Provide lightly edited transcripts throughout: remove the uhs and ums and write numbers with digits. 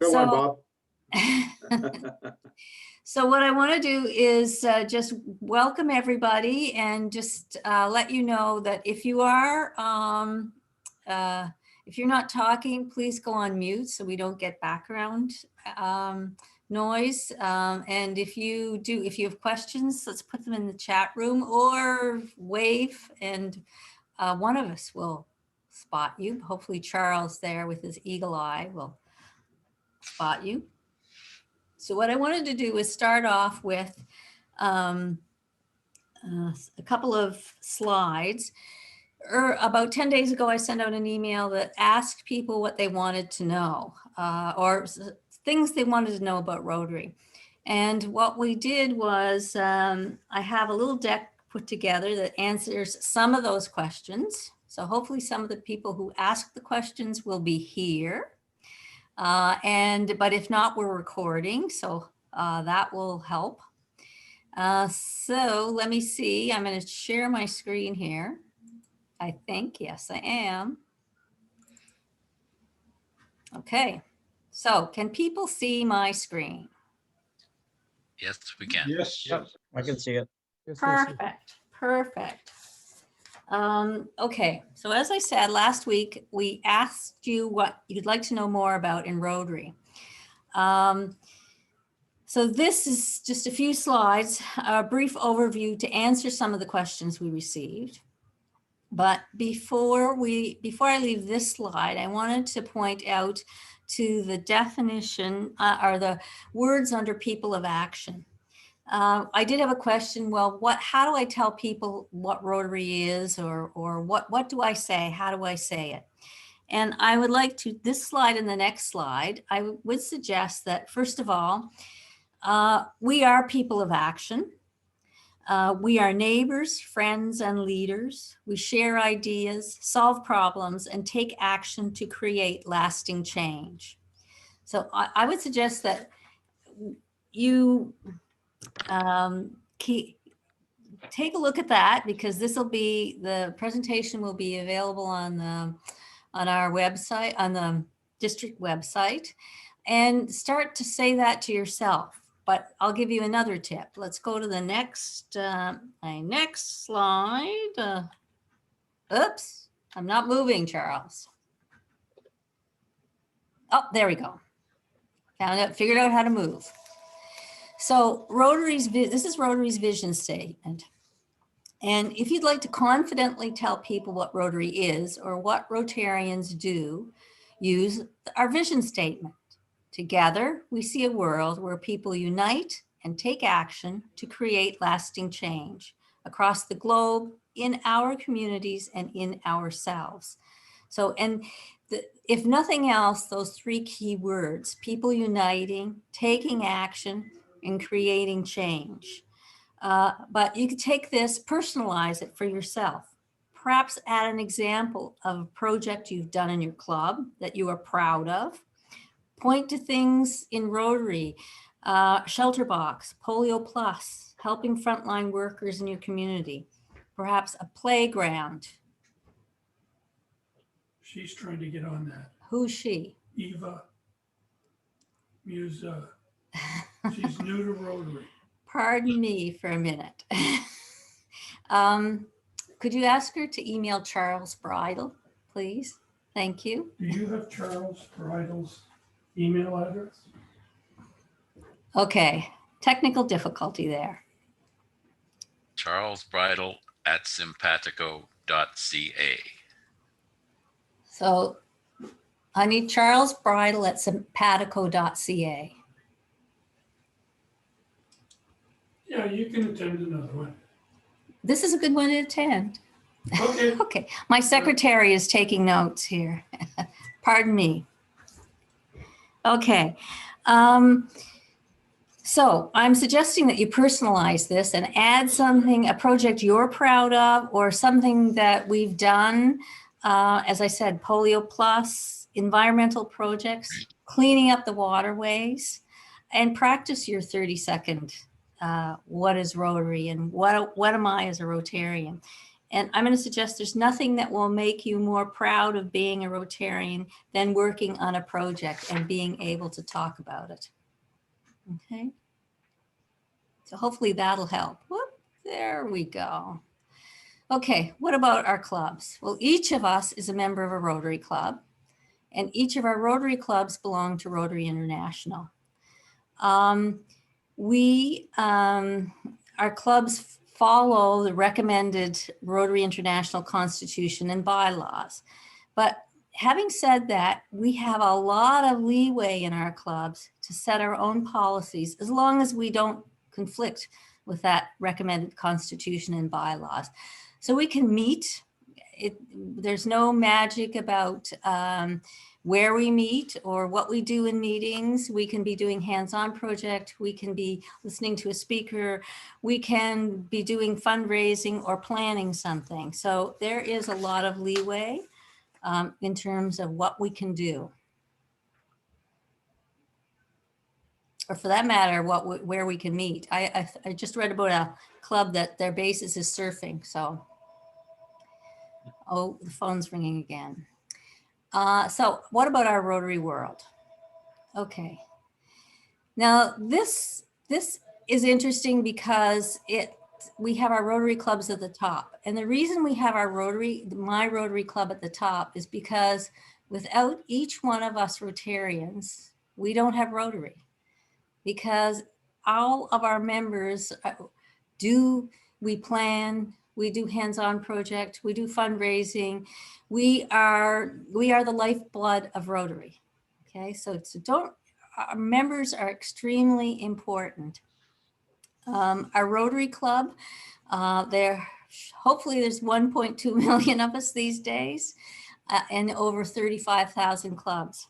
Come on, Bob. So what I want to do is just welcome everybody and just let you know that if you are, if you're not talking, please go on mute so we don't get background noise. And if you have questions, let's put them in the chat room or wave and one of us will spot you. Hopefully Charles there with his eagle eye will spot you. So what I wanted to do is start off with a couple of slides. About 10 days ago, I sent out an email that asked people what they wanted to know or things they wanted to know about Rotary. And what we did was I have a little deck put together that answers some of those questions. So hopefully some of the people who asked the questions will be here. But if not, we're recording, so that will help. So let me see, I'm going to share my screen here. I think, yes, I am. Okay, so can people see my screen? Yes, we can. Yes. Yep, I can see it. Perfect, perfect. Okay, so as I said last week, we asked you what you'd like to know more about in Rotary. So this is just a few slides, a brief overview to answer some of the questions we received. But before I leave this slide, I wanted to point out to the definition or the words under people of action. I did have a question. Well, how do I tell people what Rotary is, or what do I say? How do I say it? And I would like to, this slide and the next slide, I would suggest that first of all, we are people of action. We are neighbors, friends, and leaders. We share ideas, solve problems, and take action to create lasting change. So I would suggest that you take a look at that, because this will be, the presentation will be available on our website, on the district website, and start to say that to yourself. But I'll give you another tip. Let's go to the next, my next slide. Oops, I'm not moving, Charles. Oh, there we go. Found it, figured out how to move. So this is Rotary's vision statement. And if you'd like to confidently tell people what Rotary is or what Rotarians do, use our vision statement. Together, we see a world where people unite and take action to create lasting change across the globe, in our communities, and in ourselves. So, and if nothing else, those three key words, people uniting, taking action, and creating change. But you could take this, personalize it for yourself. Perhaps add an example of a project you've done in your club that you are proud of. Point to things in Rotary, Shelter Box, Polio Plus, helping frontline workers in your community. Perhaps a playground. She's trying to get on that. Who's she? Eva Musa. She's new to Rotary. Pardon me for a minute. Could you ask her to email Charles Bridle, please? Thank you. Do you have Charles Bridle's email address? Okay, technical difficulty there. Charles Bridle at simpatico.ca. So I need Charles Bridle at simpatico.ca. Yeah, you can attend another one. This is a good one to attend. Okay. Okay, my secretary is taking notes here. Pardon me. Okay, so I'm suggesting that you personalize this and add something, a project you're proud of, or something that we've done. As I said, Polio Plus, environmental projects, cleaning up the waterways, and practice your 30-second what is Rotary and what am I as a Rotarian. And I'm going to suggest there's nothing that will make you more proud of being a Rotarian than working on a project and being able to talk about it. Okay. So hopefully that'll help. Whoop, there we go. Okay, what about our clubs? Well, each of us is a member of a Rotary Club, and each of our Rotary Clubs belong to Rotary International. Our clubs follow the recommended Rotary International Constitution and bylaws. But having said that, we have a lot of leeway in our clubs to set our own policies as long as we don't conflict with that recommended Constitution and bylaws. So we can meet. There's no magic about where we meet or what we do in meetings. We can be doing hands-on project. We can be listening to a speaker. We can be doing fundraising or planning something. So there is a lot of leeway in terms of what we can do. Or for that matter, where we can meet. I just read about a club that their basis is surfing. So, oh, the phone's ringing again. So what about our Rotary World? Okay. Now this is interesting because we have our Rotary clubs at the top. And the reason we have my Rotary Club at the top is because without each one of us Rotarians, we don't have Rotary. Because all of our members we plan, we do hands-on project, we do fundraising. We are the lifeblood of Rotary. Okay, so our members are extremely important. Our Rotary Club, hopefully there's 1.2 million of us these days and over 35,000 clubs.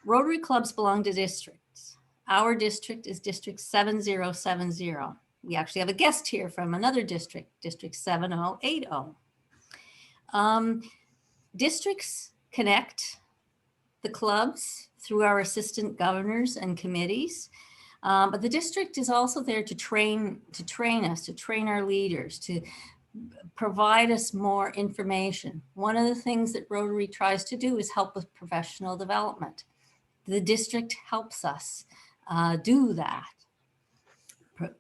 Rotary clubs belong to districts. Our district is District 7070. We actually have a guest here from another district, District 7080. Districts connect the clubs through our assistant governors and committees. But the district is also there to train us, to train our leaders, to provide us more information. One of the things that Rotary tries to do is help with professional development. The district helps us do that.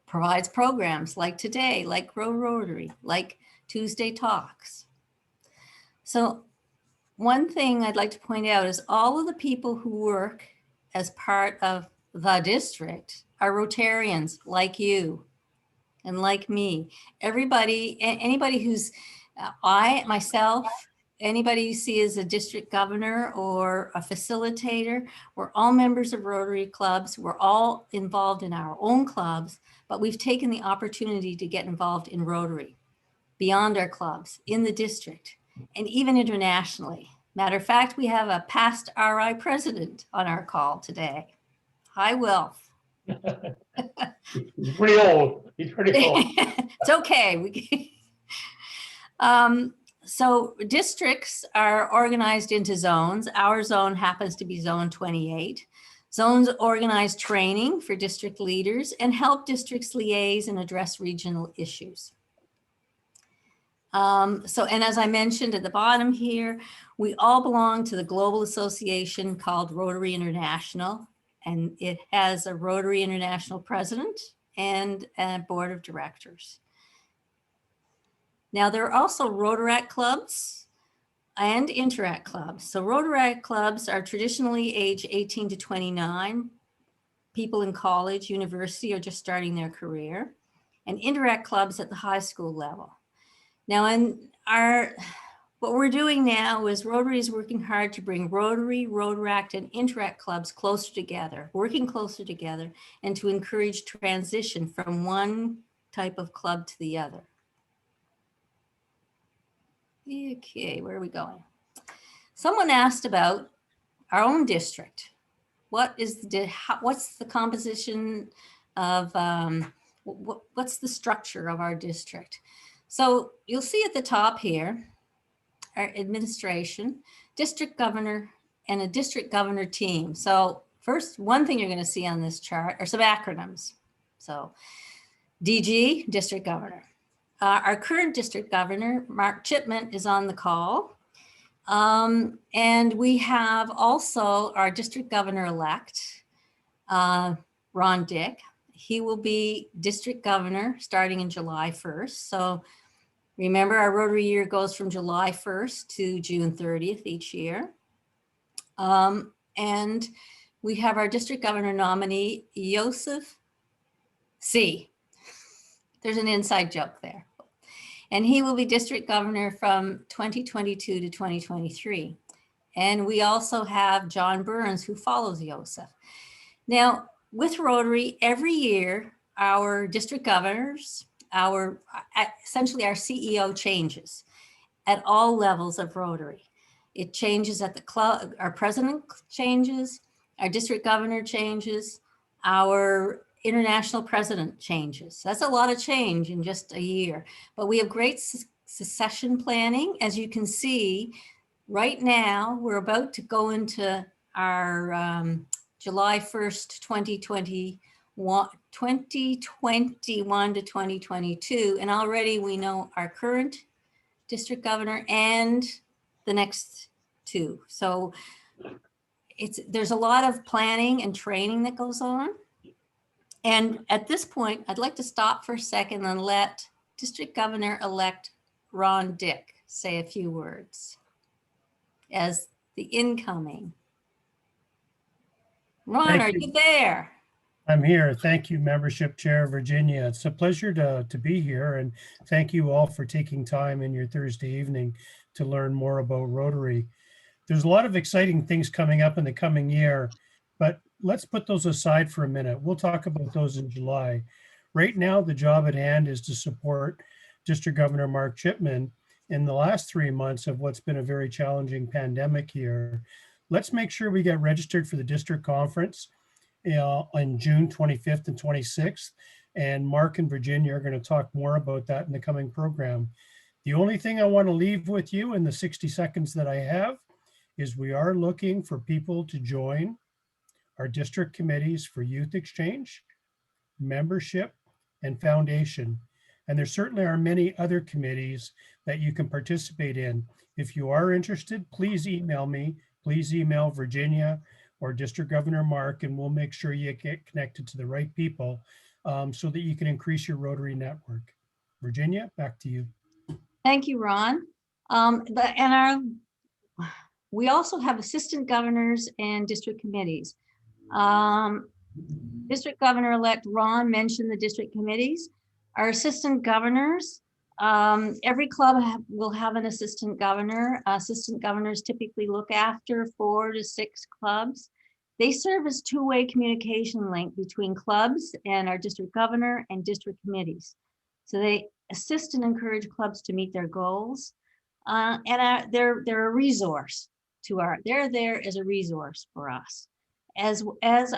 Provides programs like today, like Grow Rotary, like Tuesday Talks. So one thing I'd like to point out is all of the people who work as part of the district are Rotarians like you and like me. Everybody, anybody who's, myself, anybody you see as a district governor or a facilitator, we're all members of Rotary clubs. We're all involved in our own clubs, but we've taken the opportunity to get involved in Rotary, beyond our clubs, in the district, and even internationally. Matter of fact, we have a past RI president on our call today. Hi, Wilf. He's pretty old. He's pretty old. It's okay. So districts are organized into zones. Our zone happens to be Zone 28. Zones organize training for district leaders and help districts liaise and address regional issues. And as I mentioned at the bottom here, we all belong to the global association called Rotary International, and it has a Rotary International president and a board of directors. Now, there are also Rotaract clubs and Interact clubs. So Rotaract clubs are traditionally age 18 to 29, people in college, university, or just starting their career, and Interact clubs at the high school level. Now, what we're doing now is Rotary is working hard to bring Rotary, Rotaract, and Interact clubs closer together, working closer together, and to encourage transition from one type of club to the other. Okay, where are we going? Someone asked about our own district. What's the composition of, what's the structure of our district? So you'll see at the top here, our administration, district governor, and a district governor team. So first, one thing you're going to see on this chart are some acronyms. So DG, district governor. our current district governor, Mark Chipman, is on the call. And we have also our district governor-elect, Ron Dick. He will be district governor starting in July 1st. So remember, our Rotary year goes from July 1st to June 30th each year. And we have our district governor nominee, Joseph C. There's an inside joke there. And he will be district governor from 2022 to 2023. And we also have John Burns, who follows Joseph. Now, with Rotary, every year, our district governors, essentially our CEO changes at all levels of Rotary. It changes at the club, our president changes, our district governor changes, our international president changes. That's a lot of change in just a year, but we have great succession planning. As you can see, right now, we're about to go into our July 1st, 2021 to 2022, and already we know our current district governor and the next two. So there's a lot of planning and training that goes on. And at this point, I'd like to stop for a second and let District Governor-elect Ron Dick say a few words as the incoming. Ron, Thank are you. you there? I'm here. Thank you, Membership Chair Virginia. It's a pleasure to be here, and thank you all for taking time in your Thursday evening to learn more about Rotary. There's a lot of exciting things coming up in the coming year, but let's put those aside for a minute. We'll talk about those in July. Right now, the job at hand is to support District Governor Mark Chipman in the last 3 months of what's been a very challenging pandemic year. Let's make sure we get registered for the district conference on June 25th and 26th. And Mark and Virginia are going to talk more about that in the coming program. The only thing I want to leave with you in the 60 seconds that I have is we are looking for people to join our district committees for youth exchange, membership, and foundation. And there certainly are many other committees that you can participate in. If you are interested, please email me, please email Virginia or District Governor Mark, and we'll make sure you get connected to the right people so that you can increase your Rotary network. Virginia, back to you. Thank you, Ron. We also have assistant governors and district committees. District Governor-elect Ron mentioned the district committees. Our assistant governors, every club will have an assistant governor. Assistant governors typically look after 4 to 6 clubs. They serve as two-way communication link between clubs and our district governor and district committees. So they assist and encourage clubs to meet their goals. They're a resource they're there as a resource for us, as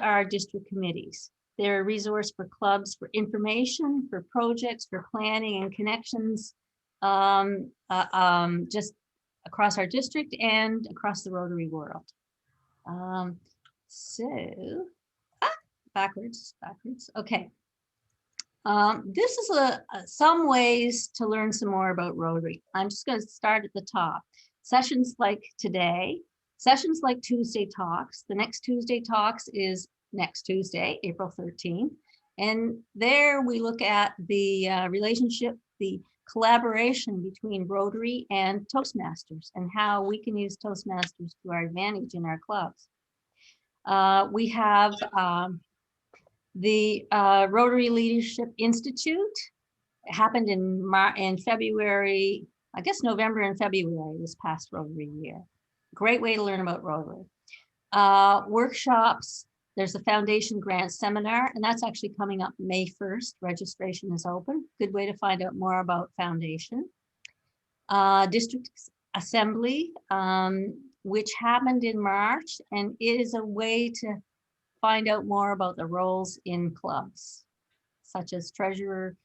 our district committees. They're a resource for clubs, for information, for projects, for planning and connections, just across our district and across the Rotary world. Backwards. Okay. This is some ways to learn some more about Rotary. I'm just going to start at the top. Sessions like today, sessions like Tuesday Talks. The next Tuesday Talks is next Tuesday, April 13th. And there we look at the relationship, the collaboration between Rotary and Toastmasters and how we can use Toastmasters to our advantage in our clubs. We have the Rotary Leadership Institute. It happened in February, I guess November and February this past Rotary year. Great way to learn about Rotary. Workshops, there's a foundation grant seminar, and that's actually coming up May 1st. Registration is open. Good way to find out more about foundation. District Assembly, which happened in March, and it is a way to find out more about the roles in clubs, such as treasurer,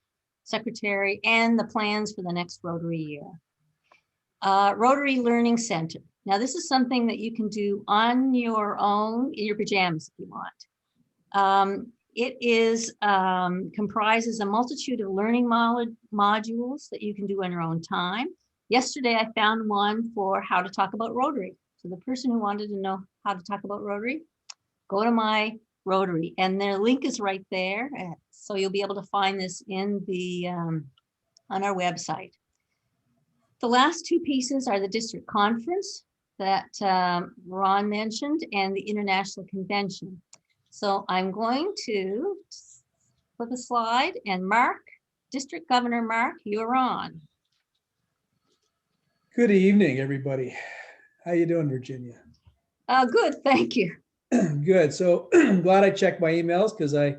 secretary, and the plans for the next Rotary year. Rotary Learning Center. Now, this is something that you can do on your own in your pajamas if you want. it is comprises a multitude of learning modules that you can do on your own time. Yesterday, I found one for how to talk about Rotary. So the person who wanted to know how to talk about Rotary, go to my Rotary, and their link is right there. So you'll be able to find this in the on our website. The last two pieces are the district conference that Ron mentioned and the international convention. So I'm going to flip a slide, and Mark, District Governor Mark, you're on. Good evening, everybody. How you doing, Virginia? Good, thank you. Good. So I'm glad I checked my emails because I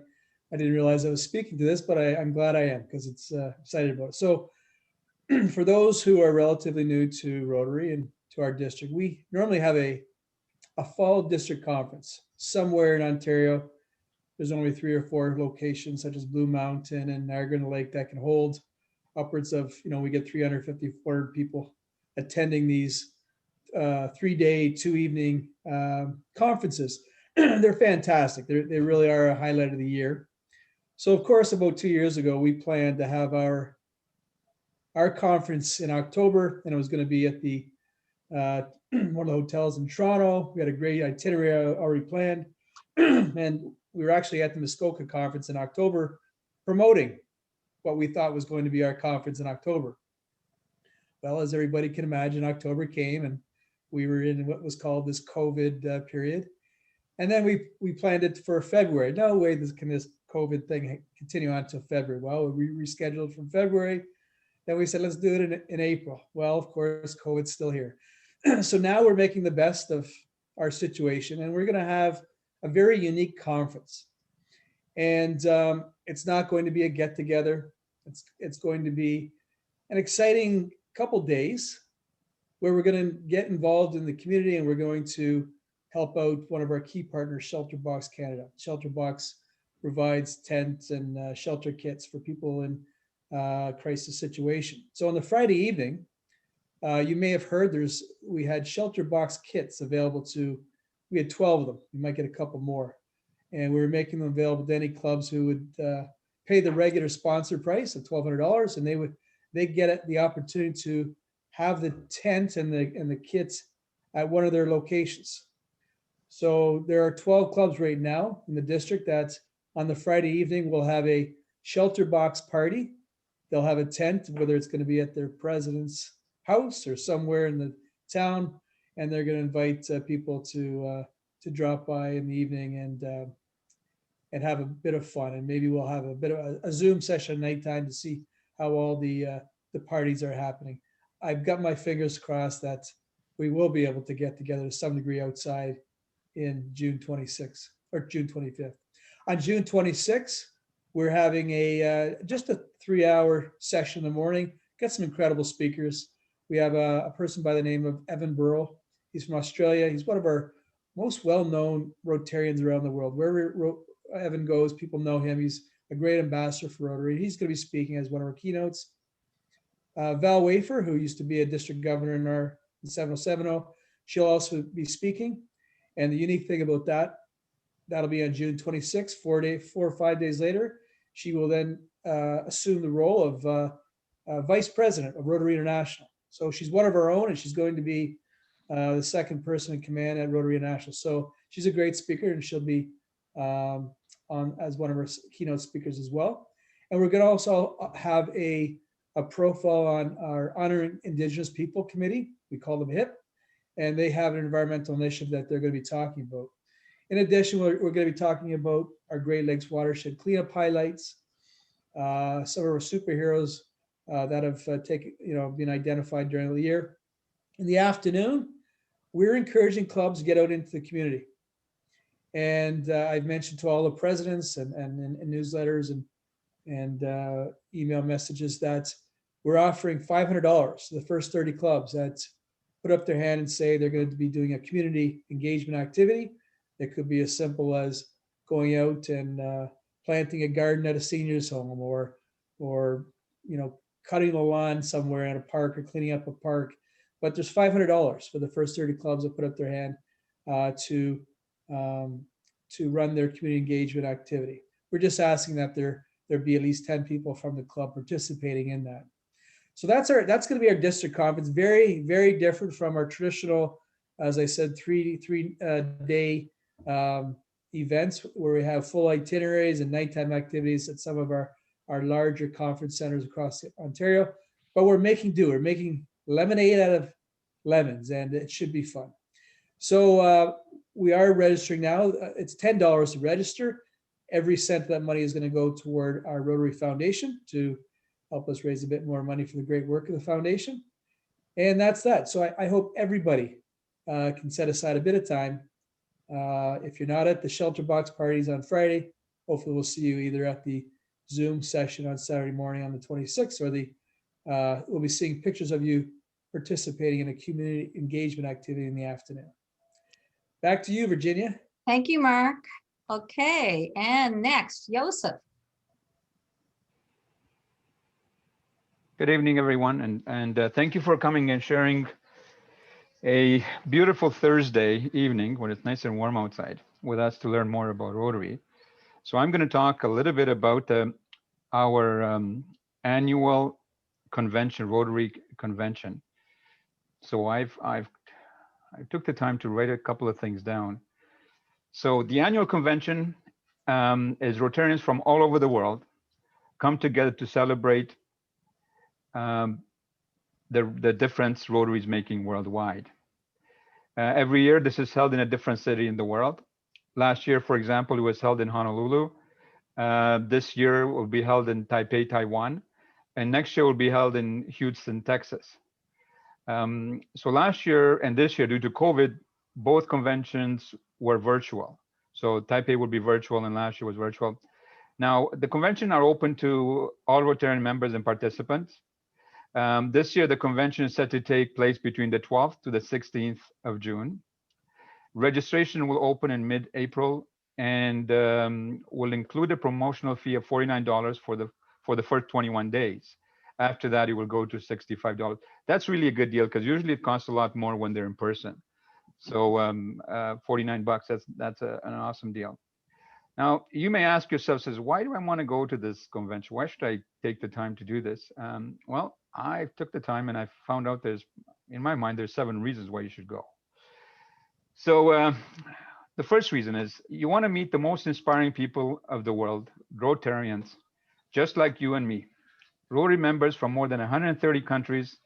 didn't realize I was speaking to this, but I'm glad I am because it's excited about it. So for those who are relatively new to Rotary and to our district, we normally have a fall district conference somewhere in Ontario. There's only 3 or 4 locations such as Blue Mountain and Niagara Lake that can hold upwards of, we get 350, 400 people attending these 3-day, 2-evening conferences. They're fantastic. They really are a highlight of the year. So of course, about 2 years ago, we planned to have our conference in October, and it was going to be at the one of the hotels in Toronto. We had a great itinerary already planned, and we were actually at the Muskoka conference in October promoting what we thought was going to be our conference in October. Well, as everybody can imagine, October came and we were in what was called this COVID period. And then we planned it for February. No way can this COVID thing continue on until February. Well, we rescheduled from February. Then we said, let's do it in April. Well, of course, COVID's still here. So now we're making the best of our situation, and we're going to have a very unique conference. And it's not going to be a get together. It's going to be an exciting couple days where we're going to get involved in the community, and we're going to help out one of our key partners, Shelter Box Canada. Shelter Box provides tents and shelter kits for people in crisis situation. So on the Friday evening, you may have heard we had Shelter Box kits available we had 12 of them. You might get a couple more. And we were making them available to any clubs who would pay the regular sponsor price of $1,200, and they get the opportunity to have the tent and the kits at one of their locations. So there are 12 clubs right now in the district that on the Friday evening will have a Shelter Box party. They'll have a tent, whether it's going to be at their president's house or somewhere in the town, and they're going to invite people to drop by in the evening and have a bit of fun. And maybe we'll have a bit of a Zoom session at nighttime to see how all the parties are happening. I've got my fingers crossed that we will be able to get together to some degree outside in June 26th or June 25th. On June 26th, we're having just a 3-hour session in the morning. Got some incredible speakers. We have a person by the name of Burl. He's from Australia. He's one of our most well-known Rotarians around the world. Wherever Evan goes, people know him. He's a great ambassador for Rotary. He's going to be speaking as one of our keynotes. Val Wafer, who used to be a district governor in 7070, she'll also be speaking. And the unique thing about that'll be on June 26th, 4 or 5 days later. She will then assume the role of vice president of Rotary International. So she's one of our own, and she's going to be the second person in command at Rotary International. So she's a great speaker, and she'll be on as one of our keynote speakers as well. And we're going to also have a profile on our Honoring Indigenous People Committee. We call them HIP, and they have an environmental initiative that they're going to be talking about. In addition, we're going to be talking about our Great Lakes watershed cleanup highlights, some of our superheroes that have been identified during the year. In the afternoon, we're encouraging clubs to get out into the community. And I've mentioned to all the presidents and newsletters and email messages that we're offering $500 to the first 30 clubs that put up their hand and say they're going to be doing a community engagement activity. It could be as simple as going out and planting a garden at a senior's home, or cutting the lawn somewhere in a park or cleaning up a park. But there's $500 for the first 30 clubs that put up their hand to run their community engagement activity. We're just asking that there be at least 10 people from the club participating in that. So that's going to be our district conference. Very, very different from our traditional, as I said, three day events where we have full itineraries and nighttime activities at some of our larger conference centers across Ontario. But we're making do. We're making lemonade out of lemons, and it should be fun. So we are registering now. It's $10 to register. Every cent of that money is going to go toward our Rotary Foundation to help us raise a bit more money for the great work of the foundation. And that's that. So I hope everybody can set aside a bit of time. If you're not at the shelter box parties on Friday, hopefully we'll see you either at the Zoom session on Saturday morning on the 26th, or we'll be seeing pictures of you participating in a community engagement activity in the afternoon. Back to you, Virginia. Thank you, Mark. Okay, and next, Joseph. Good evening, everyone, and thank you for coming and sharing a beautiful Thursday evening when it's nice and warm outside with us to learn more about Rotary. So I'm going to talk a little bit about our annual convention, Rotary Convention. So I took the time to write a couple of things down. So the annual convention is Rotarians from all over the world come together to celebrate the difference Rotary is making worldwide. Every year, this is held in a different city in the world. Last year, for example, it was held in Honolulu. This year will be held in Taipei, Taiwan, and next year will be held in Houston, Texas. So last year and this year, due to COVID, both conventions were virtual. So Taipei will be virtual and last year was virtual. Now, the convention are open to all Rotarian members and participants. This year, the convention is set to take place between the 12th to the 16th of June. Registration will open in mid-April and will include a promotional fee of $49 for the first 21 days. After that, it will go to $65. That's really a good deal because usually it costs a lot more when they're in person. So $49, that's an awesome deal. Now, you may ask yourself, why do I want to go to this convention? Why should I take the time to do this? Well, I took the time and I found out in my mind, there's 7 reasons why you should go. So the first reason is you want to meet the most inspiring people of the world, Rotarians, just like you and me. Rotary members from more than 130 countries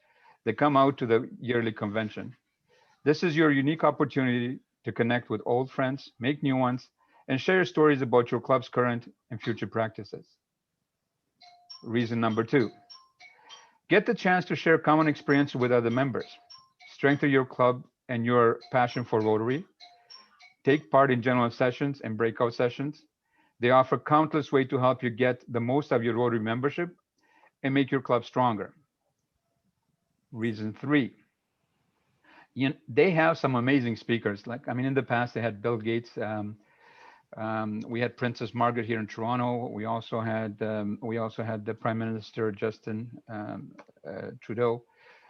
that come out to the yearly convention. This is your unique opportunity to connect with old friends, make new ones, and share stories about your club's current and future practices. Reason number 2, get the chance to share common experience with other members, strengthen your club and your passion for Rotary, take part in general sessions and breakout sessions. They offer countless ways to help you get the most of your Rotary membership and make your club stronger. Reason 3, they have some amazing speakers. In the past, they had Bill Gates. We had Princess Margaret here in Toronto. We also had the Prime Minister Justin Trudeau.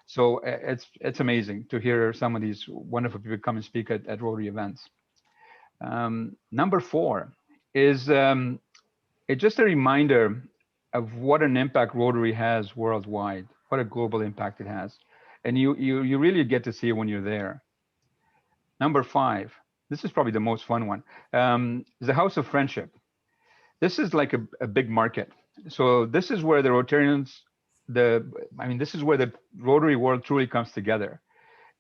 So it's amazing to hear some of these wonderful people come and speak at Rotary events. Number 4 is it's just a reminder of what an impact Rotary has worldwide, what a global impact it has. And you really get to see it when you're there. Number 5, this is probably the most fun one, is the House of Friendship. This is like a big market. So this is where the Rotarians, this is where the Rotary world truly comes together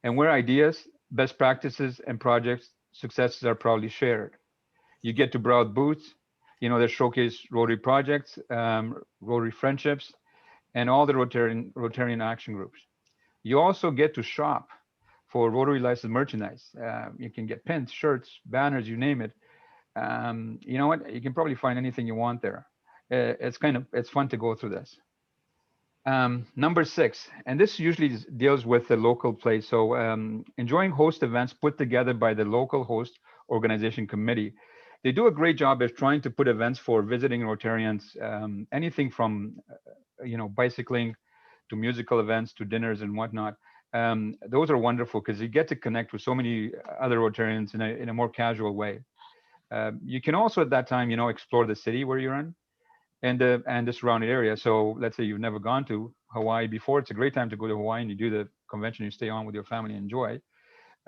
and where ideas, best practices, and projects successes are proudly shared. You get to browse booths, that showcase Rotary projects, Rotary friendships, and all the Rotarian action groups. You also get to shop for Rotary licensed merchandise. You can get pins, shirts, banners, you name it. You know what? You can probably find anything you want there. It's fun to go through this. Number 6, and this usually deals with the local place. So enjoying host events put together by the local host organization committee. They do a great job of trying to put events for visiting Rotarians, anything from bicycling to musical events to dinners and whatnot. Those are wonderful because you get to connect with so many other Rotarians in a more casual way. You can also at that time, explore the city where you're in and the surrounding area. So let's say you've never gone to Hawaii before. It's a great time to go to Hawaii and you do the convention, you stay on with your family and enjoy.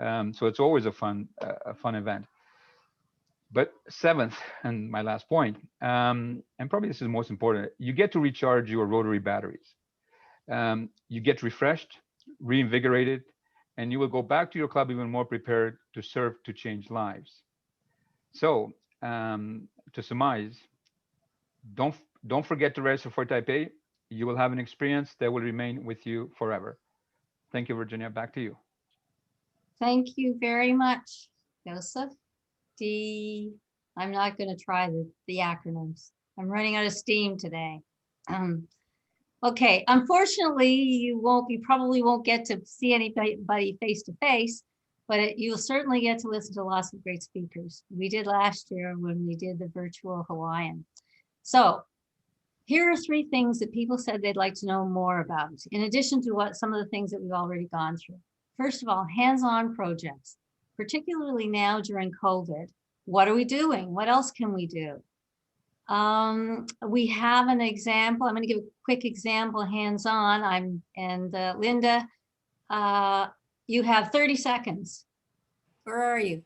So it's always a fun event. But seventh, and my last point, and probably this is most important, you get to recharge your Rotary batteries. You get refreshed, reinvigorated, and you will go back to your club even more prepared to serve to change lives. So to surmise, don't forget to register for Type A. You will have an experience that will remain with you forever. Thank you, Virginia. Back to you. Thank you very much, Joseph. I'm not going to try the acronyms. I'm running out of steam today. Okay, unfortunately, you probably won't get to see anybody face to face, but you'll certainly get to listen to lots of great speakers. We did last year when we did the virtual Hawaiian. So here are 3 things that people said they'd like to know more about, in addition to some of the things that we've already gone through. First of all, hands-on projects, particularly now during COVID. What are we doing? What else can we do? We have an example. I'm going to give a quick example, hands-on. Linda, you have 30 seconds. Where are you?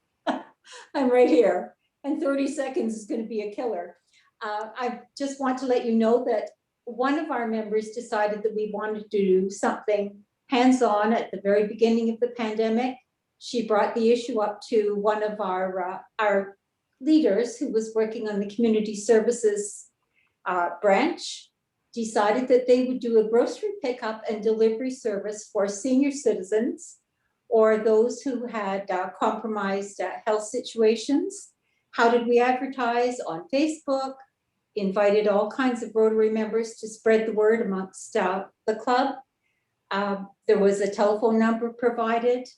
I'm right here, and 30 seconds is going to be a killer. I just want to let you know that one of our members decided that we wanted to do something hands-on at the very beginning of the pandemic. She brought the issue up to one of our leaders who was working on the community services branch, decided that they would do a grocery pickup and delivery service for senior citizens or those who had compromised health situations. How did we advertise? On Facebook, invited all kinds of Rotary members to spread the word amongst the club. There was a telephone number provided.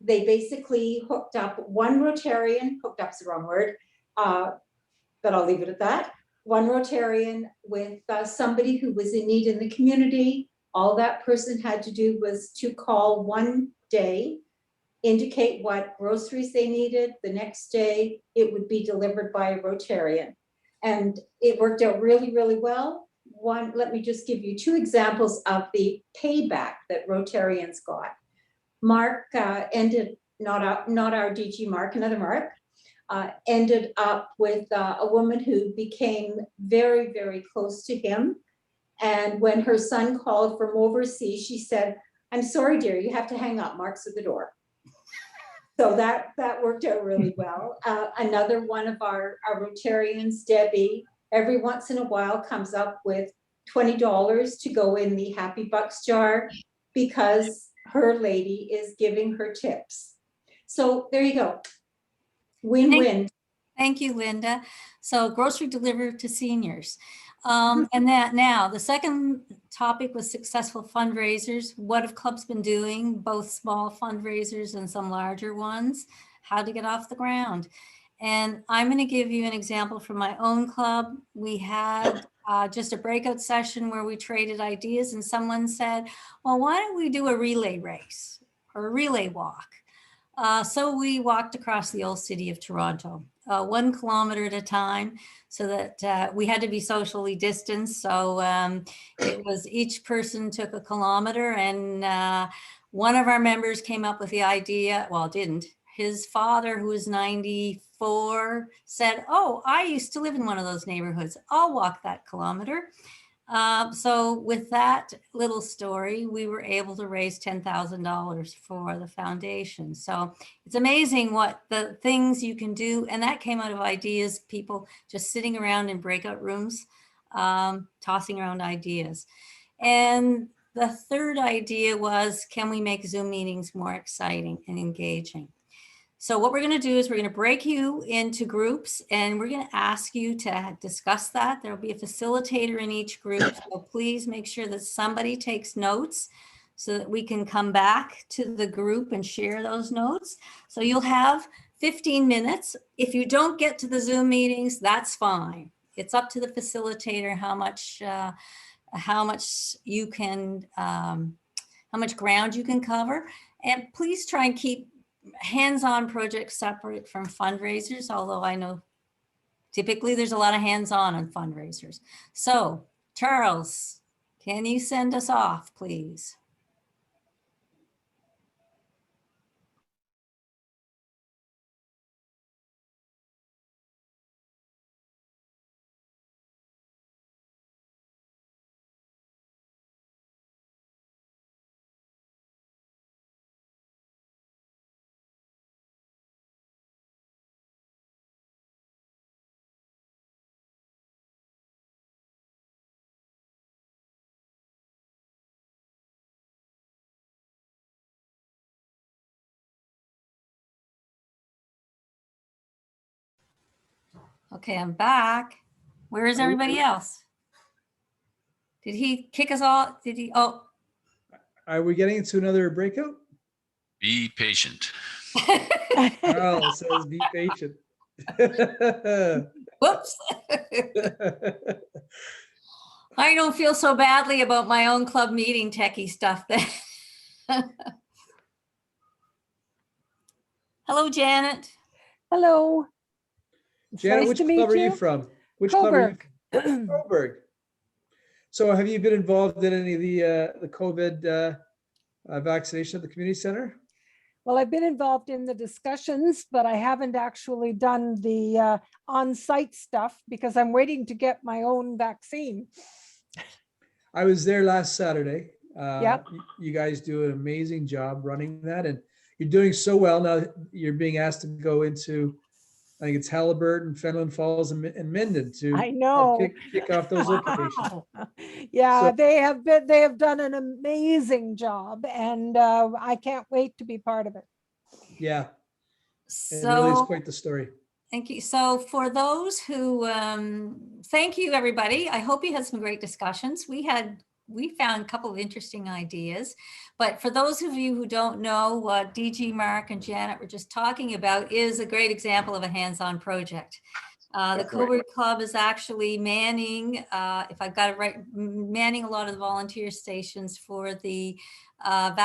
They basically hooked up one Rotarian, hooked up's the wrong word, but I'll leave it at that. One Rotarian with somebody who was in need in the community. All that person had to do was to call one day, indicate what groceries they needed. The next day, it would be delivered by a Rotarian. And it worked out really, really well. Let me just give you 2 examples of the payback that Rotarians got. Mark not our DG Mark, another Mark, ended up with a woman who became very, very close to him. And when her son called from overseas, she said, "I'm sorry, dear, you have to hang up. Mark's at the door." So that worked out really well. Another one of our Rotarians, Debbie, every once in a while comes up with $20 to go in the Happy Bucks jar because her lady is giving her tips. So there you go. Win-win. Thank you, Linda. So grocery delivered to seniors. And that now, the second topic was successful fundraisers. What have clubs been doing, both small fundraisers and some larger ones? How to get off the ground. And I'm going to give you an example from my own club. We had just a breakout session where we traded ideas and someone said, well, why don't we do a relay race or a relay walk? So we walked across the old city of Toronto, 1 kilometer at a time, so that we had to be socially distanced. So it was each person took a kilometer, and one of our members came up with the idea, well, didn't. His father, who was 94, said, oh, I used to live in one of those neighborhoods. I'll walk that kilometer. So with that little story, we were able to raise $10,000 for the foundation. So it's amazing what the things you can do. And that came out of ideas, people just sitting around in breakout rooms, tossing around ideas. And the third idea was, can we make Zoom meetings more exciting and engaging? So what we're going to do is we're going to break you into groups and we're going to ask you to discuss that. There will be a facilitator in each group. So please make sure that somebody takes notes so that we can come back to the group and share those notes. So you'll have 15 minutes. If you don't get to the Zoom meetings, that's fine. It's up to the facilitator how much ground you can cover. And please try and keep hands-on projects separate from fundraisers, although I know typically there's a lot of hands-on on fundraisers. So Charles, can you send us off, please? Okay, I'm back. Where is everybody else? Did he kick us off? Did he? Oh, Are we getting into another breakout? Be patient. Carl says be patient. whoops. I don't feel so badly about my own club meeting techie stuff then. Hello, Janet. Hello. It's Janet, nice which to meet club are you you. from? Which club are you Coburg. from? Coburg. So have you been involved in any of the COVID vaccination at the community center? Well, I've been involved in the discussions, but I haven't actually done the on-site stuff because I'm waiting to get my own vaccine. I was there last Saturday. Yep. You guys do an amazing job running that, and you're doing so well now. You're being asked to go into, I think it's Halliburton, Fenelon Falls, and Minden to I help know. kick off those locations. Wow. Yeah, So- they have done an amazing job, and I can't wait to be part of it. Yeah, it really is So quite the story. thank you. So for those who, thank you, everybody. I hope you had some great discussions. We found a couple of interesting ideas, but for those of you who don't know what DG, Mark, and Janet were just talking about is a great example of a hands-on project. The Coburg Club is actually manning, if I've got it right, manning a lot of the volunteer stations for the COVID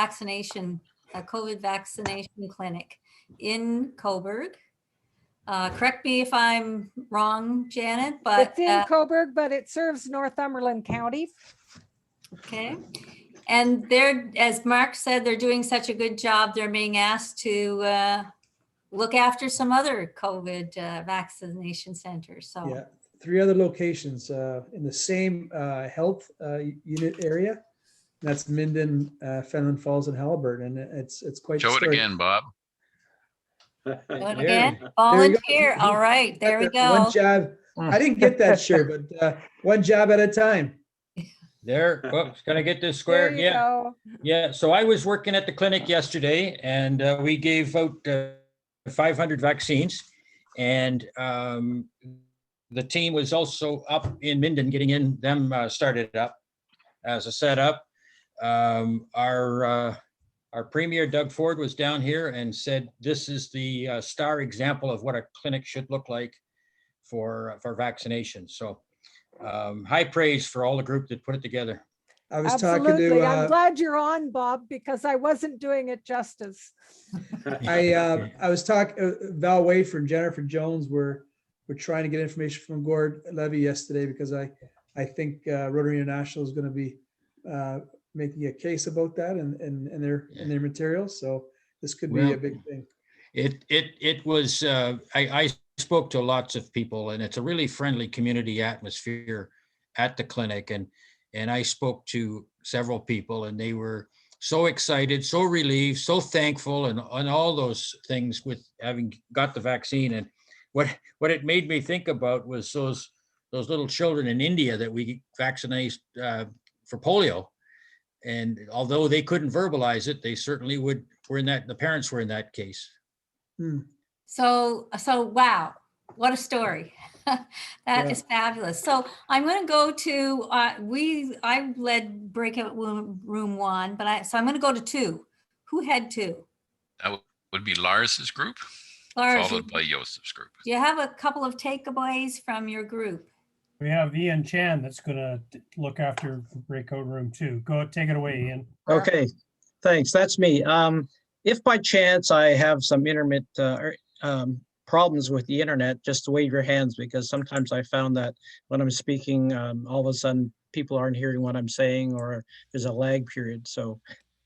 vaccination clinic in Coburg. Correct me if I'm wrong, Janet, but It's in Coburg, but it serves Northumberland County. okay. And they're, as Mark said, they're doing such a good job. They're being asked to look after some other COVID vaccination centers. So Yeah, 3 other locations in the same health unit area. That's Minden, Fenelon Falls, and Halliburton, and it's quite. Show the it story. again, Bob. do it There again. we go. Volunteer. All right, there we go. One jab. I didn't get that sure, but one jab at a time. There, oops, gonna get this There square. you Yeah, go. yeah. So I was working at the clinic yesterday and we gave out 500 vaccines. And the team was also up in Minden getting them started up as a setup. Our Premier, Doug Ford, was down here and said, this is the star example of what a clinic should look like for vaccination. So high praise for all the group that put it together. I was talking Absolutely. I'm to glad you're on, Bob, because I wasn't doing it justice. I was talking Val Wafer and Jennifer Jones were trying to get information from Gord Levy yesterday because I think Rotary International is going to be making a case about that and their materials. So this could be Well, a big thing. It was, I spoke to lots of people and it's a really friendly community atmosphere at the clinic. And I spoke to several people and they were so excited, so relieved, so thankful and all those things with having got the vaccine. And what it made me think about was those little children in India that we vaccinate for polio. And although they couldn't verbalize it, they certainly the parents were in that case. So wow, what a story. That Yeah. is fabulous. So I'm going to go to, I led breakout room 1, but I'm going to go to 2. Who had 2? That would be Lars's group, Lars, followed by Joseph's group. do you have a couple of takeaways from your group? We have Ian Chan that's gonna look after breakout room 2. Go, take it away, Ian. Okay, thanks. That's me. if by chance I have some problems with the internet, just wave your hands, because sometimes I found that when I'm speaking, all of a sudden people aren't hearing what I'm saying, or there's a lag period. So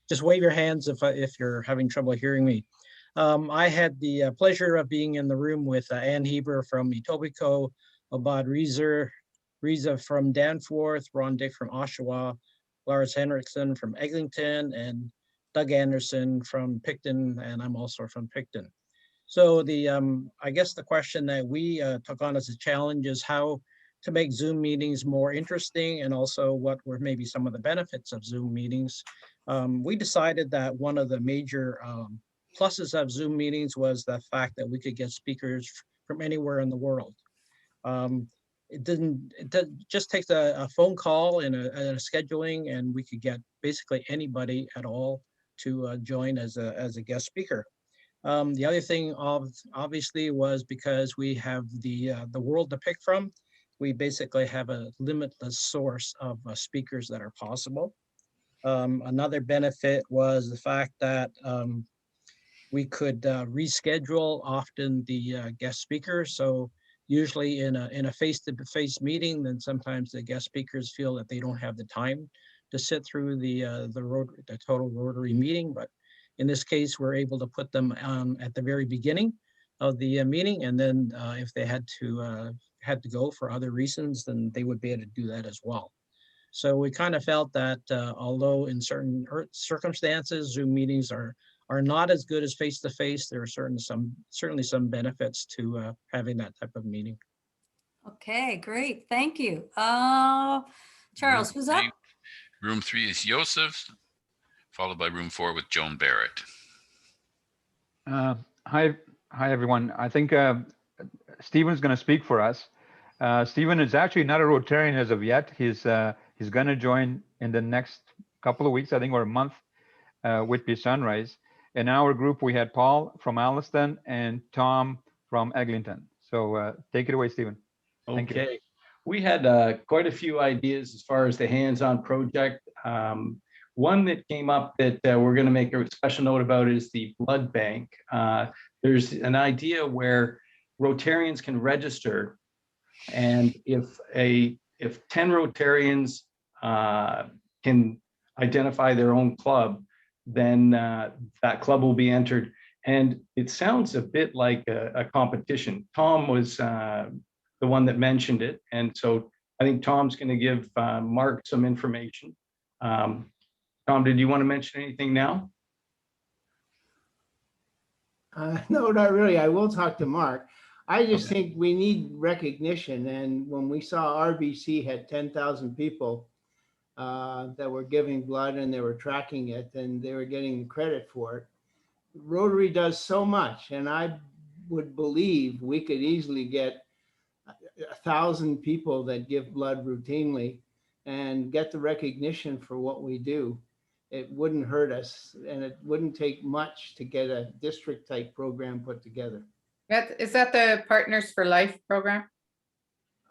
just wave your hands if you're having trouble hearing me. I had the pleasure of being in the room with Ann Heber from Etobicoke, Abad Riza from Danforth, Ron Dick from Oshawa, Lars Henriksen from Eglinton, and Doug Anderson from Picton, and I'm also from Picton. So I guess the question that we took on as a challenge is how to make Zoom meetings more interesting, and also what were maybe some of the benefits of Zoom meetings. We decided that one of the major pluses of Zoom meetings was the fact that we could get speakers from anywhere in the world. It just takes a phone call and a scheduling, and we could get basically anybody at all to join as a guest speaker. The other thing obviously was because we have the world to pick from, we basically have a limitless source of speakers that are possible. Another benefit was the fact that we could reschedule often the guest speaker. So usually in a face-to-face meeting, then sometimes the guest speakers feel that they don't have the time to sit through the total Rotary meeting. But in this case, we're able to put them at the very beginning of the meeting, and then if they had to go for other reasons, then they would be able to do that as well. So we kind of felt that although in certain circumstances, Zoom meetings are not as good as face-to-face, there are certainly some benefits to having that type of meeting. Okay, great. Thank you. Charles, who's up? Room 3 is Joseph, followed by room 4 with Joan Barrett. Hi, everyone. I think Stephen's going to speak for us. Stephen is actually not a Rotarian as of yet. He's going to join in the next couple of weeks, I think, or a month, Whitby Sunrise. In our group, we had Paul from Alliston and Tom from Eglinton. So take it away, Stephen. Thank you. Okay, we had quite a few ideas as far as the hands-on project. One that came up that we're going to make a special note about is the blood bank. There's an idea where Rotarians can register, and if 10 Rotarians can identify their own club, then that club will be entered. And it sounds a bit like a competition. Tom was the one that mentioned it. And so I think Tom's going to give Mark some information. Tom, did you want to mention anything now? No, not really. I will talk to Mark. I just think we need recognition. And when we saw RBC had 10,000 people that were giving blood and they were tracking it and they were getting credit for it, Rotary does so much. And I would believe we could easily get 1,000 people that give blood routinely and get the recognition for what we do. It wouldn't hurt us, and it wouldn't take much to get a district type program put together. Is that the Partners for Life program?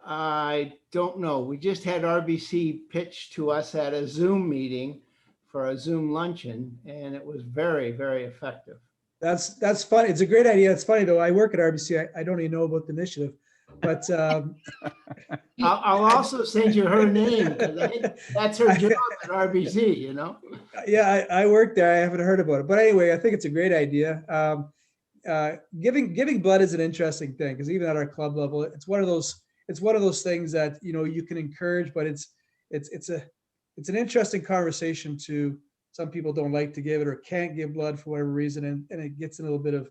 I don't know. We just had RBC pitch to us at a Zoom meeting for a Zoom luncheon, and it was very, very effective. That's funny. It's a great idea. It's funny though. I work at RBC. I don't even know about the initiative, but I'll also send you her name, because I think that's her job at RBC, you know? Yeah, I work there. I haven't heard about it, but anyway, I think it's a great idea. Giving blood is an interesting thing, because even at our club level, it's one of those things that, you know, you can encourage, but it's an interesting conversation. To some people don't like to give it or can't give blood for whatever reason, and it gets in a little bit of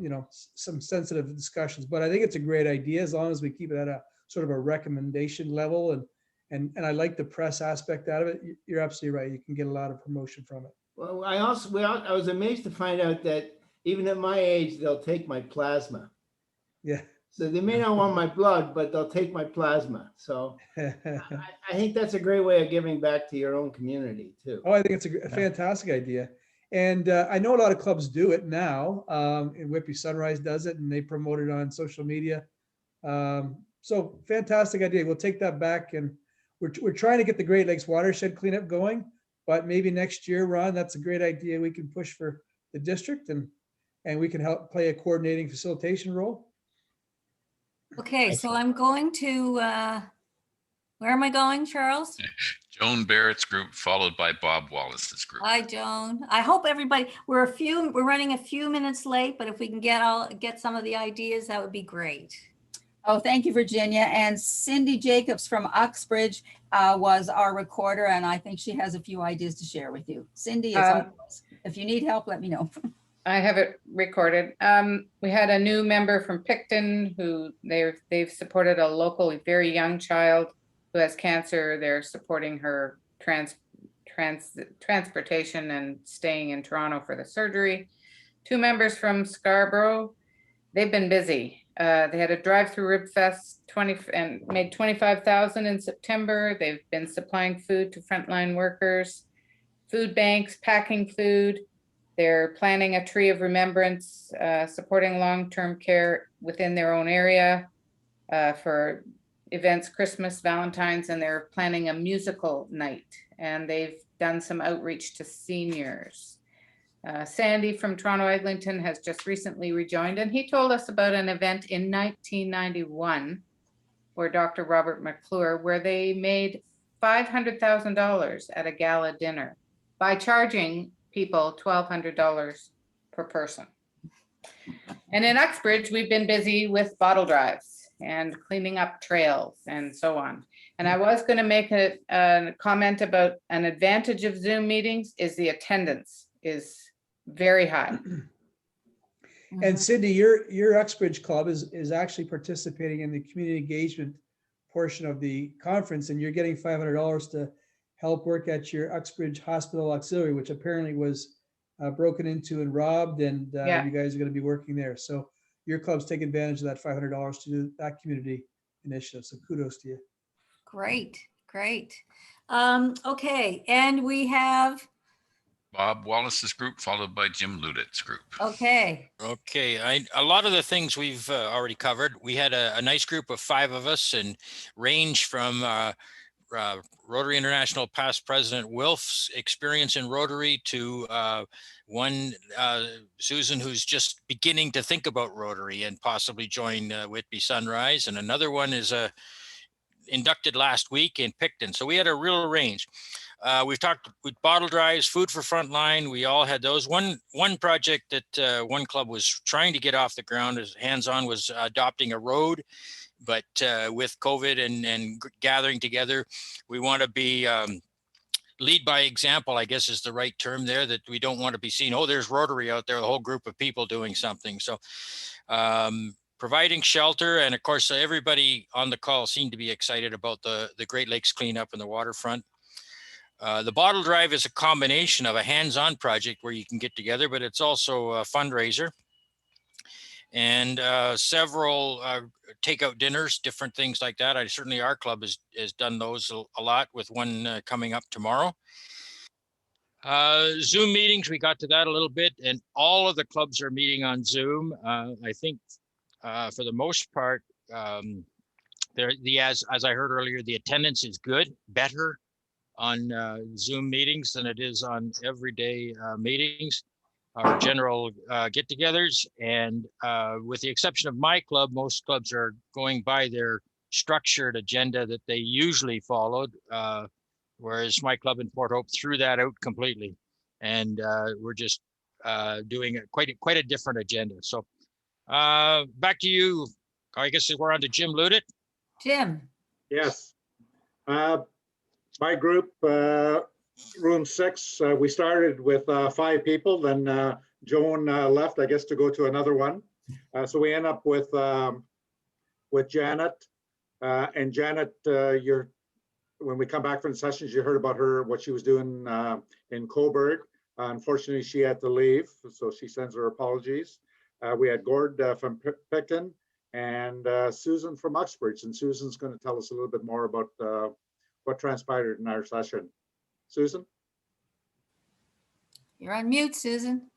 you know, some sensitive discussions. But I think it's a great idea as long as we keep it at a sort of a recommendation level, and I like the press aspect out of it. You're absolutely right. You can get a lot of promotion from it. Well, I was amazed to find out that even at my age, they'll take my plasma. Yeah. So they may not want my blood, but they'll take my plasma. So I think that's a great way of giving back to your own community too. Oh, I think it's a fantastic idea. And I know a lot of clubs do it now. And Whitby Sunrise does it, and they promote it on social media. So fantastic idea. We'll take that back, and we're trying to get the Great Lakes watershed cleanup going, but maybe next year, Ron, that's a great idea. We can push for the district, and we can help play a coordinating facilitation role. Okay, so I'm going to, where am I going, Charles? Joan Barrett's group, followed by Bob Wallace's group. Hi, Joan. I hope everybody, we're running a few minutes late, but if we can get some of the ideas, that would be great. Oh, thank you, Virginia. And Cindy Jacobs from Uxbridge was our recorder, and I think she has a few ideas to share with you. Cindy, if you need help, let me know. I have it recorded. We had a new member from Picton who they've supported a local, very young child who has cancer. They're supporting her transportation and staying in Toronto for the surgery. 2 members from Scarborough. They've been busy. They had a drive-through rib fest and made $25,000 in September. They've been supplying food to frontline workers, food banks, packing food. They're planning a tree of remembrance, supporting long-term care within their own area for events, Christmas, Valentine's, and they're planning a musical night. And they've done some outreach to seniors. Sandy from Toronto Eglinton has just recently rejoined, and he told us about an event in 1991 where Dr. Robert McClure, where they made $500,000 at a gala dinner by charging people $1,200 per person. And in Uxbridge, we've been busy with bottle drives and cleaning up trails and so on. And I was going to make a comment about an advantage of Zoom meetings is the attendance is very high. And Cindy, your Uxbridge Club is actually participating in the community engagement portion of the conference, and you're getting $500 to help work at your Uxbridge Hospital Auxiliary, which apparently was broken into and robbed, and you guys are going to be working there. So your club's taking advantage of that $500 to do that community initiative. So kudos to you. Great, great. Okay, and we have, Bob Wallace's group, followed by Jim Ludit's group. okay. Okay, a lot of the things we've already covered. We had a nice group of 5 of us, and range from Rotary International past president Wilf's experience in Rotary to one Susan who's just beginning to think about Rotary and possibly join Whitby Sunrise, and another one is inducted last week in Picton. So we had a real range. We've talked with bottle drives, food for frontline. We all had those. One project that one club was trying to get off the ground as hands-on was adopting a road. But with COVID and gathering together, we want to be lead by example, I guess is the right term there, that we don't want to be seen, oh, there's Rotary out there, a whole group of people doing something. So providing shelter. And of course, everybody on the call seemed to be excited about the Great Lakes cleanup and the waterfront. The bottle drive is a combination of a hands-on project where you can get together, but it's also a fundraiser. And several takeout dinners, different things like that. Certainly our club has done those a lot, with one coming up tomorrow. Zoom meetings, we got to that a little bit, and all of the clubs are meeting on Zoom. I think for the most part, as I heard earlier, the attendance is good, better on Zoom meetings than it is on everyday meetings. Our general get-togethers, and with the exception of my club, most clubs are going by their structured agenda that they usually followed, whereas my club in Port Hope threw that out completely, and we're just doing quite a different agenda. So back to you. I guess we're on to Jim Ludit. Jim. Yes. My group, room 6, we started with 5 people, then Joan left, I guess, to go to another one. So we end up with Janet. And Janet, when we come back from the sessions, you heard about her, what she was doing in Coburg. Unfortunately, she had to leave, so she sends her apologies. We had Gord from Picton and Susan from Uxbridge. And Susan's going to tell us a little bit more about what transpired in our session. Susan? You're on mute, Susan.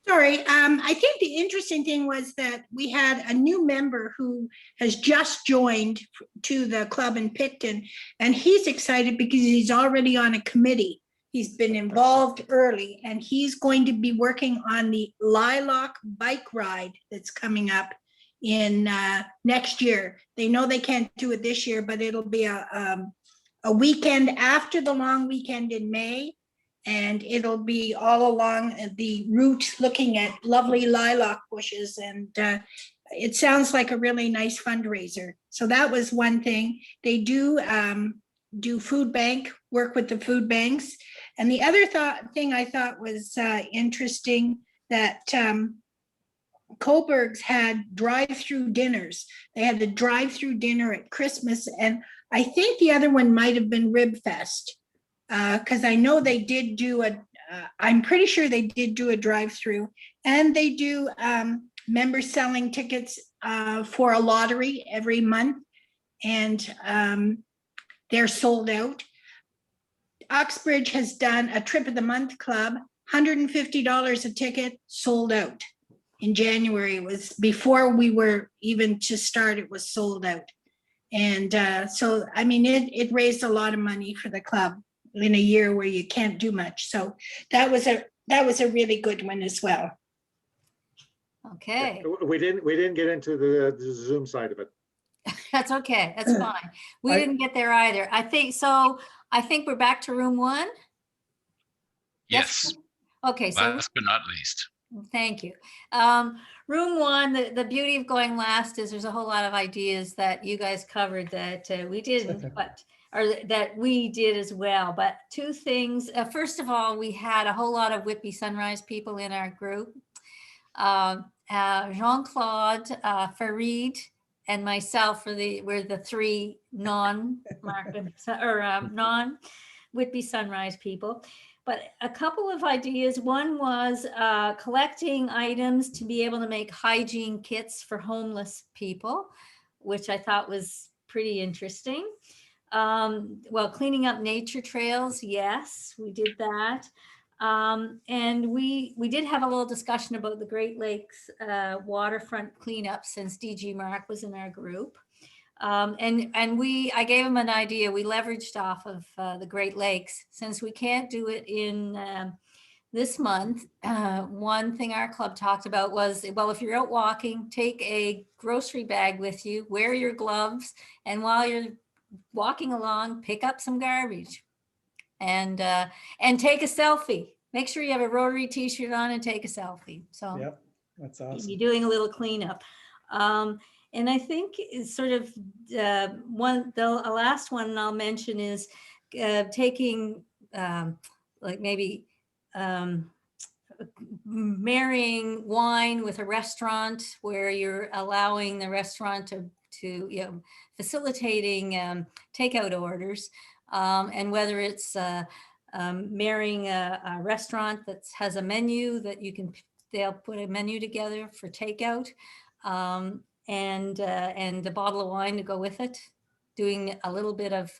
Sorry, I think the interesting thing was that we had a new member who has just joined to the club in Picton, and he's excited because he's already on a committee. He's been involved early, and he's going to be working on the Lilac bike ride that's coming up in next year. They know they can't do it this year, but it'll be a weekend after the long weekend in May. And it'll be all along the route looking at lovely lilac bushes. And it sounds like a really nice fundraiser. So that was one thing. They do food bank, work with the food banks. And the other thing I thought was interesting, that Coburg's had drive-through dinners. They had a drive-through dinner at Christmas. And I think the other one might have been Rib Fest. Because I know they did do I'm pretty sure they did do a drive-through, and they do members selling tickets for a lottery every month, and they're sold out. Uxbridge has done a Trip of the Month club, $150 a ticket, sold out. In January, it was before we were even to start, it was sold out. And so, I mean, it raised a lot of money for the club in a year where you can't do much. So that was a really good one as well. Okay. We didn't get into the Zoom side of it. That's okay. That's fine. We didn't get there either. I think we're back to room 1. Yes. Okay. So last but not least. thank you. Room 1, the beauty of going last is there's a whole lot of ideas that you guys covered that we didn't, or that we did as well. But 2 things. First of all, we had a whole lot of Whitby Sunrise people in our group. Jean-Claude, Farid, and myself were the 3 non-Whitby Sunrise people. But a couple of ideas. One was collecting items to be able to make hygiene kits for homeless people, which I thought was pretty interesting. Well, cleaning up nature trails. Yes, we did that. And we did have a little discussion about the Great Lakes waterfront cleanup since DG Mark was in our group. And I gave him an idea. We leveraged off of the Great Lakes. Since we can't do it in this month, one thing our club talked about was, well, if you're out walking, take a grocery bag with you, wear your gloves, and while you're walking along, pick up some garbage and take a selfie. Make sure you have a Rotary t-shirt on and take a selfie. So yep, that's awesome. You're doing a little cleanup. And I think it's sort of the last one I'll mention is taking like maybe marrying wine with a restaurant, where you're allowing the restaurant to facilitating takeout orders, and whether it's marrying a restaurant that has a menu that they'll put a menu together for takeout, and a bottle of wine to go with it, doing a little bit of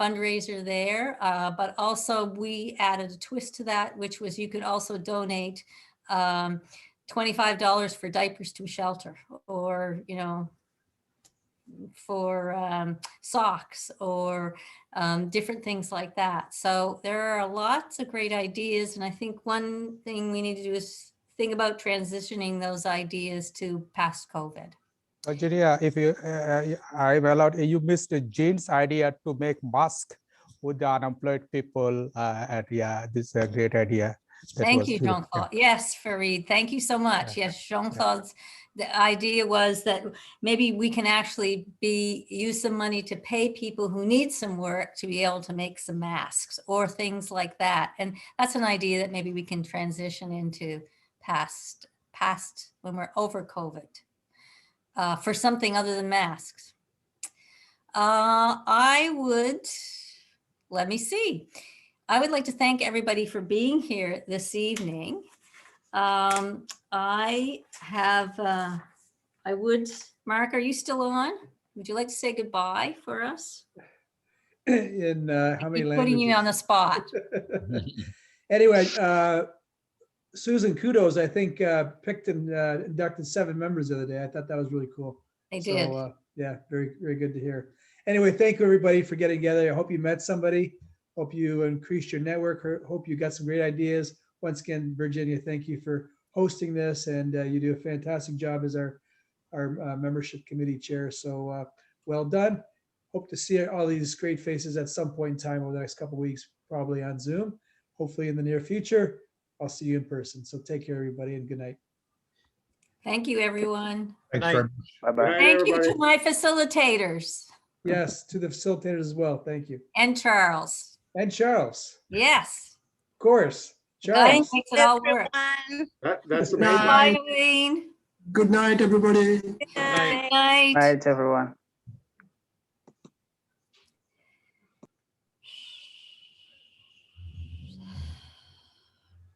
fundraiser there. But also we added a twist to that, which was you could also donate $25 for diapers to a shelter, or, for socks, or different things like that. So there are lots of great ideas. And I think one thing we need to do is think about transitioning those ideas to past COVID. Virginia, if I'm allowed, you missed Jane's idea to make masks with the unemployed people. And yeah, this is a great idea. Thank you, Jean-Claude. Yes, Farid, thank you so much. Yes, Jean-Claude's the idea was that maybe we can actually use some money to pay people who need some work to be able to make some masks or things like that. And that's an idea that maybe we can transition into past when we're over COVID. For something other than masks. I would like to thank everybody for being here this evening. Mark, are you still on? Would you like to say goodbye for us? In how many languages? Putting you on the spot. Anyway, Susan, kudos. I think picked and inducted 7 members the other day. I thought that was really cool. They did. So, yeah, very, very good to hear. Anyway, thank you everybody for getting together. I hope you met somebody Hope you increased your network. Hope you got some great ideas. Once again, Virginia, thank you for hosting this, and you do a fantastic job as our membership committee chair. So well done. Hope to see all these great faces at some point in time over the next couple of weeks, probably on Zoom. Hopefully in the near future, I'll see you in person. So take care, everybody, and good night. Thank you, everyone. Thanks very much. Bye-bye. Thank you to my facilitators. Yes, to the facilitators as well. Thank you. And Charles. And Charles. Yes. Of course. Charles. Charles. Makes it all work. That's Good night, Eileen. Good night, everybody. Good night. Night, everyone.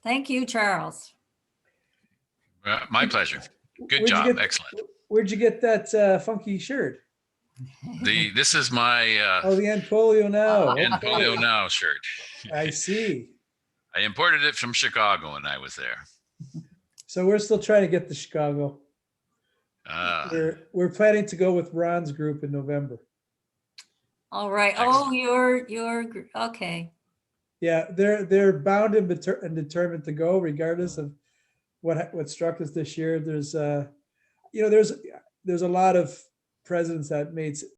Thank you, Charles. My pleasure. Good Where'd you job. get- Excellent. Where'd you get that funky shirt? This is my Oh, the Anpolio now. In Okay. Polio Now shirt. I see. I imported it from Chicago when I was there. So we're still trying to get to Chicago. We're planning to go with Ron's group in November. All right. Oh, you're okay. Yeah, they're bound and determined to go regardless of what struck us this year. There's a lot of presidents that made